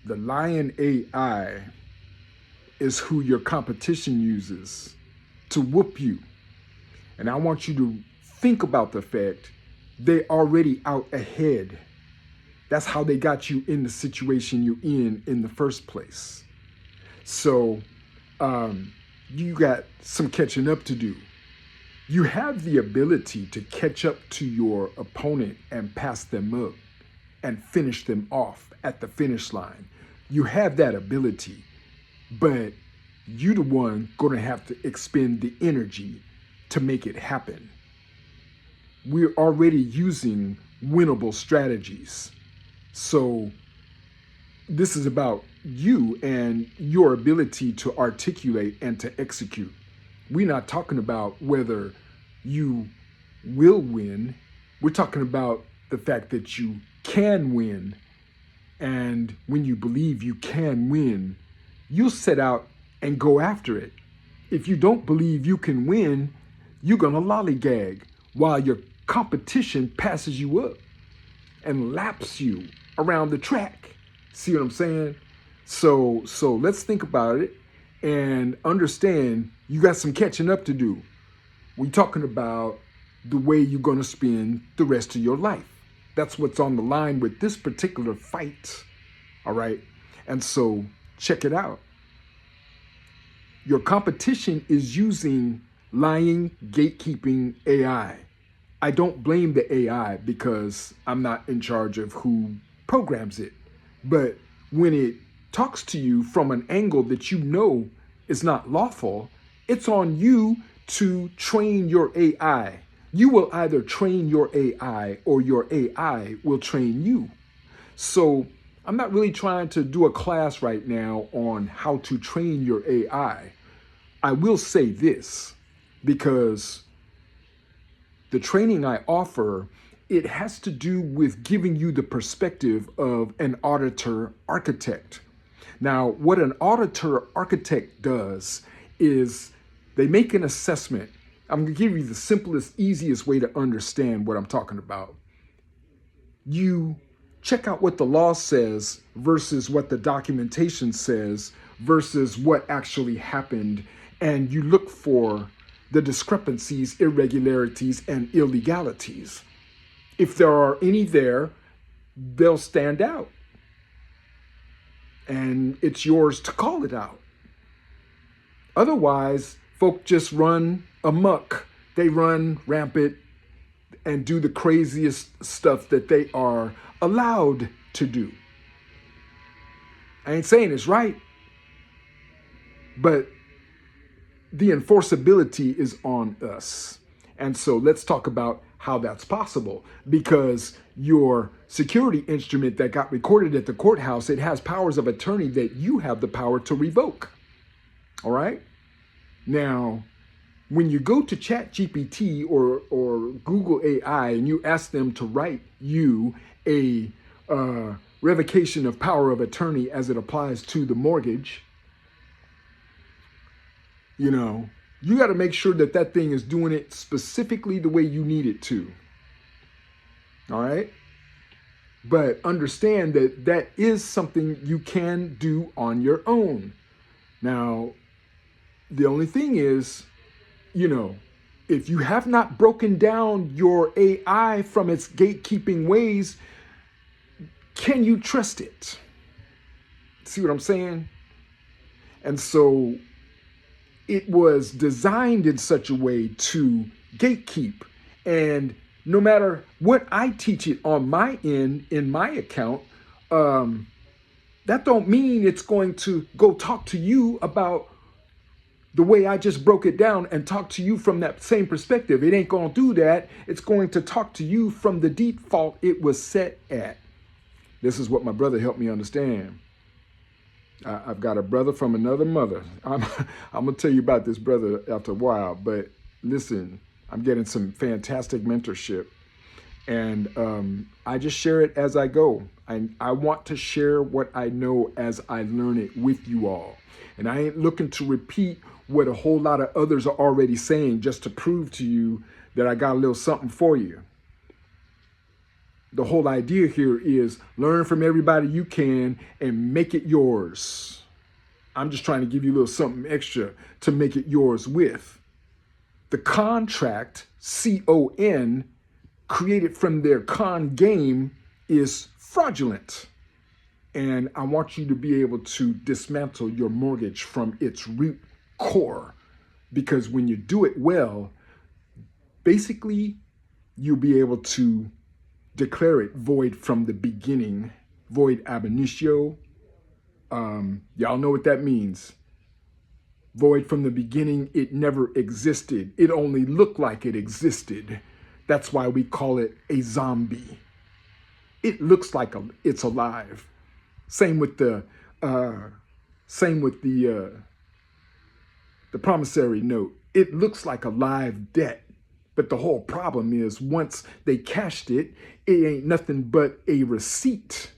The Lion AI is who your competition uses to whoop you. And I want you to think about the fact they already out ahead. That's how they got you in the situation you're in the first place. So you got some catching up to do. You have the ability to catch up to your opponent and pass them up and finish them off at the finish line. You have that ability, but you the one gonna have to expend the energy to make it happen. We're already using winnable strategies. So this is about you and your ability to articulate and to execute. We're not talking about whether you will win. We're talking about the fact that you can win. And when you believe you can win, you'll set out and go after it. If you don't believe you can win, you're going to lollygag while your competition passes you up and laps you around the track. See what I'm saying? So let's think about it and understand you got some catching up to do. We're talking about the way you're going to spend the rest of your life. That's what's on the line with this particular fight. All right. And so check it out. Your competition is using lying, gatekeeping AI. I don't blame the AI because I'm not in charge of who programs it. But when it talks to you from an angle that you know is not lawful, it's on you to train your AI. You will either train your AI or your AI will train you. So I'm not really trying to do a class right now on how to train your AI. I will say this because the training I offer, it has to do with giving you the perspective of an auditor architect. Now, what an auditor architect does is they make an assessment. I'm going to give you the simplest, easiest way to understand what I'm talking about. You check out what the law says versus what the documentation says versus what actually happened, and you look for the discrepancies, irregularities, and illegalities. If there are any there, they'll stand out. And it's yours to call it out. Otherwise, folk just run amok. They run rampant and do the craziest stuff that they are allowed to do. I ain't saying it's right, but the enforceability is on us. And so let's talk about how that's possible, because your security instrument that got recorded at the courthouse, it has powers of attorney that you have the power to revoke. All right? Now, when you go to ChatGPT or Google AI and you ask them to write you a revocation of power of attorney as it applies to the mortgage, you got to make sure that that thing is doing it specifically the way you need it to. All right? But understand that that is something you can do on your own. Now, the only thing is, if you have not broken down your AI from its gatekeeping ways, can you trust it? See what I'm saying? And so it was designed in such a way to gatekeep. And no matter what I teach it on my end, in my account, that don't mean it's going to go talk to you about the way I just broke it down and talk to you from that same perspective. It ain't going to do that. It's going to talk to you from the default it was set at. This is what my brother helped me understand. I've got a brother from another mother. I'm going to tell you about this brother after a while, but listen, I'm getting some fantastic mentorship, and I just share it as I go. I want to share what I know as I learn it with you all. And I ain't looking to repeat what a whole lot of others are already saying just to prove to you that I got a little something for you. The whole idea here is learn from everybody you can and make it yours. I'm just trying to give you a little something extra to make it yours with. The contract, CON, created from their con game is fraudulent. And I want you to be able to dismantle your mortgage from its root core. Because when you do it well, basically, you'll be able to declare it void from the beginning, void ab initio. Y'all know what that means. Void from the beginning, it never existed. It only looked like it existed. That's why we call it a zombie. It looks like it's alive. Same with the promissory note. It looks like a live debt. But the whole problem is once they cashed it, it ain't nothing but a receipt.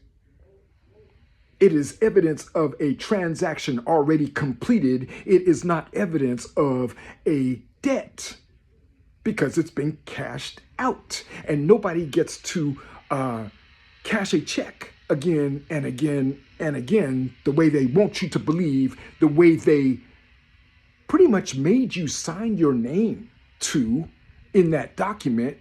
It is evidence of a transaction already completed. It is not evidence of a debt because it's been cashed out. And nobody gets to cash a check again and again and again the way they want you to believe, the way they pretty much made you sign your name to in that document.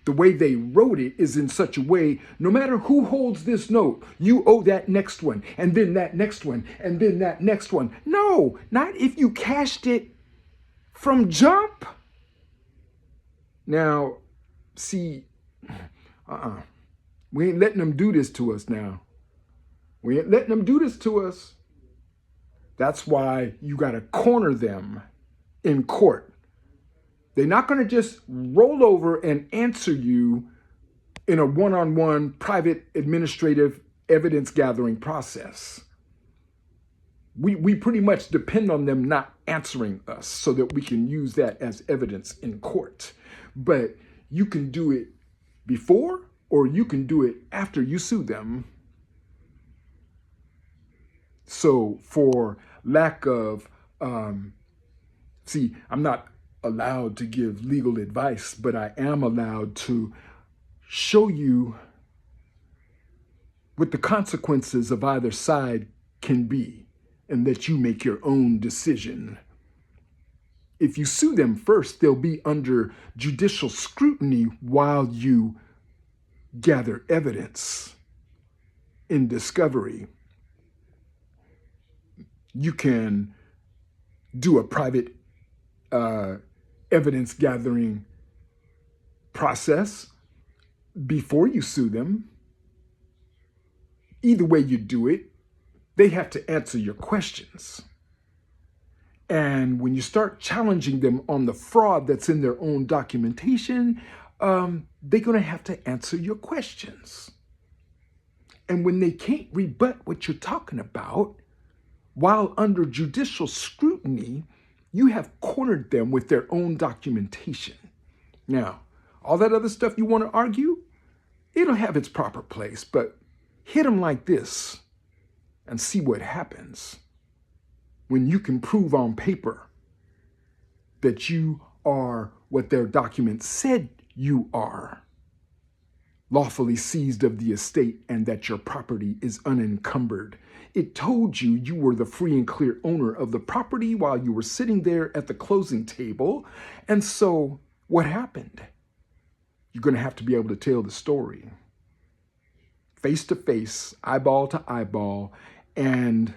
The way they wrote it is in such a way, no matter who holds this note, you owe that next one, and then that next one, and then that next one. No, not if you cashed it from jump. Now, see, we ain't letting them do this to us now. We ain't letting them do this to us. That's why you got to corner them in court. They're not going to just roll over and answer you in a one-on-one private administrative evidence gathering process. We pretty much depend on them not answering us so that we can use that as evidence in court. But you can do it before or you can do it after you sue them. So for lack of, I'm not allowed to give legal advice, but I am allowed to show you what the consequences of either side can be and that you make your own decision. If you sue them first, they'll be under judicial scrutiny while you gather evidence in discovery. You can do a private evidence gathering process before you sue them. Either way you do it, they have to answer your questions. And when you start challenging them on the fraud that's in their own documentation, they're going to have to answer your questions. And when they can't rebut what you're talking about, while under judicial scrutiny, you have cornered them with their own documentation. Now, all that other stuff you want to argue, it'll have its proper place, but hit them like this and see what happens when you can prove on paper that you are what their document said you are, lawfully seized of the estate, and that your property is unencumbered. It told you you were the free and clear owner of the property while you were sitting there at the closing table. And so what happened? You're going to have to be able to tell the story face to face, eyeball to eyeball, and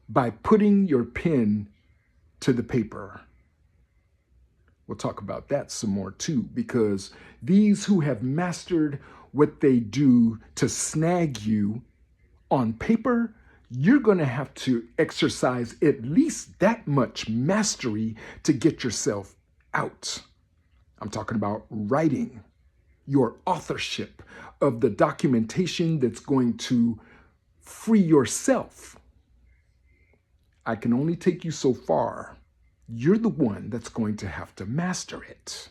by putting your pen to the paper. We'll talk about that some more too, because these who have mastered what they do to snag you on paper, you're going to have to exercise at least that much mastery to get yourself out. I'm talking about writing, your authorship of the documentation that's going to free yourself. I can only take you so far. You're the one that's going to have to master it.